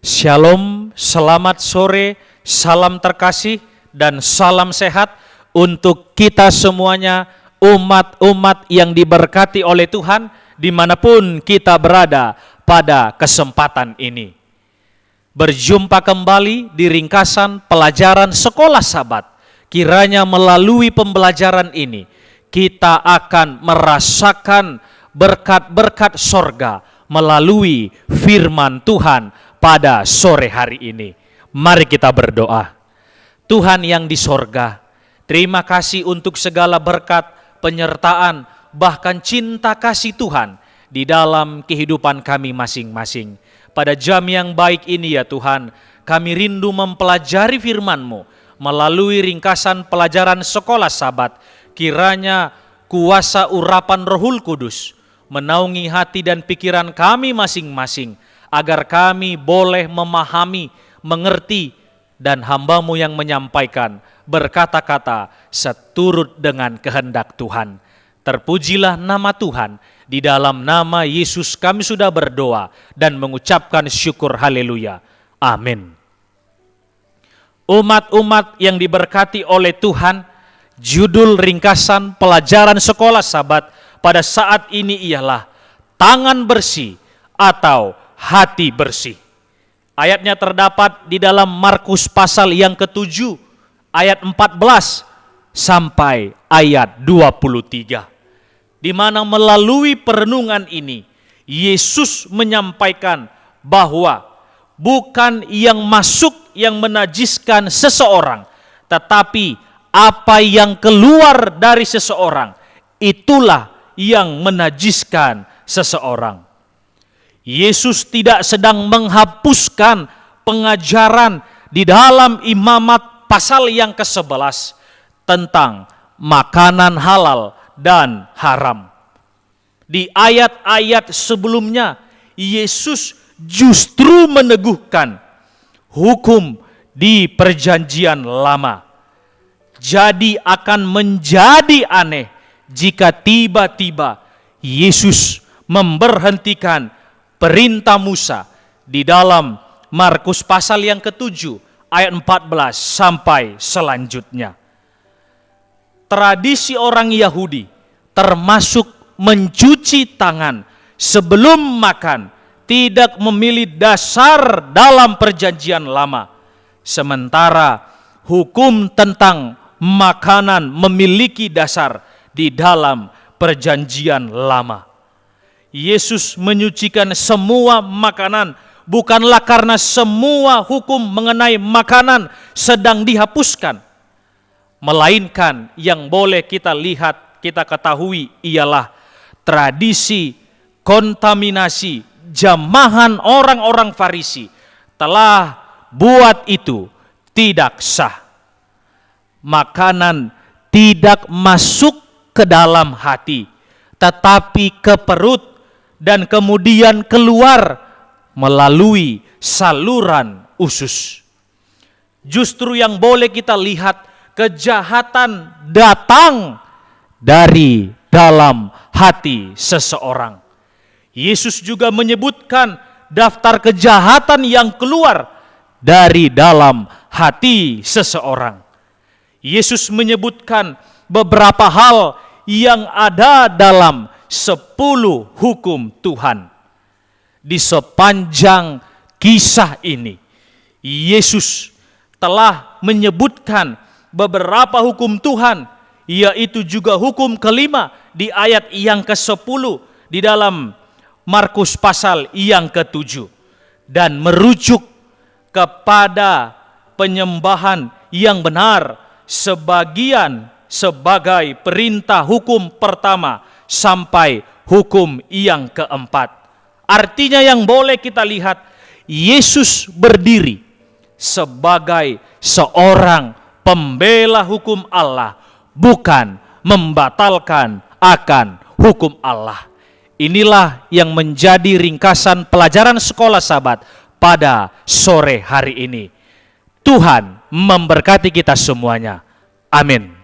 Shalom, selamat sore, salam terkasih dan salam sehat untuk kita semuanya, umat-umat yang diberkati oleh Tuhan dimanapun kita berada pada kesempatan ini. Berjumpa kembali di ringkasan pelajaran Sekolah Sabat. Kiranya melalui pembelajaran ini kita akan merasakan berkat-berkat sorga melalui firman Tuhan pada sore hari ini. Mari kita berdoa. Tuhan yang di sorga, terima kasih untuk segala berkat, penyertaan, bahkan cinta kasih Tuhan di dalam kehidupan kami masing-masing. Pada jam yang baik ini ya Tuhan, kami rindu mempelajari firman-Mu melalui ringkasan pelajaran Sekolah Sabat. Kiranya kuasa urapan Rohul Kudus menaungi hati dan pikiran kami masing-masing, agar kami boleh memahami, mengerti, dan hamba-Mu yang menyampaikan berkata-kata seturut dengan kehendak Tuhan. Terpujilah nama Tuhan. Di dalam nama Yesus kami sudah berdoa dan mengucapkan syukur haleluya. Amin. Umat-umat yang diberkati oleh Tuhan, judul ringkasan pelajaran Sekolah Sabat pada saat ini ialah tangan bersih atau hati bersih. Ayatnya terdapat di dalam Markus pasal yang ke-7 ayat 14 sampai ayat 23. Di mana melalui perenungan ini Yesus menyampaikan bahwa bukan yang masuk yang menajiskan seseorang, tetapi apa yang keluar dari seseorang itulah yang menajiskan seseorang. Yesus tidak sedang menghapuskan pengajaran di dalam Imamat pasal yang ke-11 tentang makanan halal dan haram. Di ayat-ayat sebelumnya, Yesus justru meneguhkan hukum di Perjanjian Lama. Jadi akan menjadi aneh jika tiba-tiba Yesus memberhentikan perintah Musa di dalam Markus pasal yang ke-7 ayat 14 sampai selanjutnya. Tradisi orang Yahudi termasuk mencuci tangan sebelum makan tidak memilih dasar dalam Perjanjian Lama. Sementara hukum tentang makanan memiliki dasar di dalam Perjanjian Lama. Yesus menyucikan semua makanan bukanlah karena semua hukum mengenai makanan sedang dihapuskan, melainkan yang boleh kita lihat, kita ketahui ialah tradisi kontaminasi jamahan orang-orang Farisi telah buat itu tidak sah. Makanan tidak masuk ke dalam hati, tetapi ke perut dan kemudian keluar melalui saluran usus. Justru yang boleh kita lihat, kejahatan datang dari dalam hati seseorang. Yesus juga menyebutkan daftar kejahatan yang keluar dari dalam hati seseorang. Yesus menyebutkan beberapa hal yang ada dalam 10 hukum Tuhan. Di sepanjang kisah ini, Yesus telah menyebutkan beberapa hukum Tuhan, yaitu juga hukum kelima di ayat yang ke-10 di dalam Markus pasal yang ke-7, dan merujuk kepada penyembahan yang benar sebagai perintah hukum pertama sampai hukum yang keempat. Artinya yang boleh kita lihat, Yesus berdiri sebagai seorang pembela hukum Allah, bukan membatalkan akan hukum Allah. Inilah yang menjadi ringkasan pelajaran Sekolah Sabat pada sore hari ini. Tuhan memberkati kita semuanya. Amin.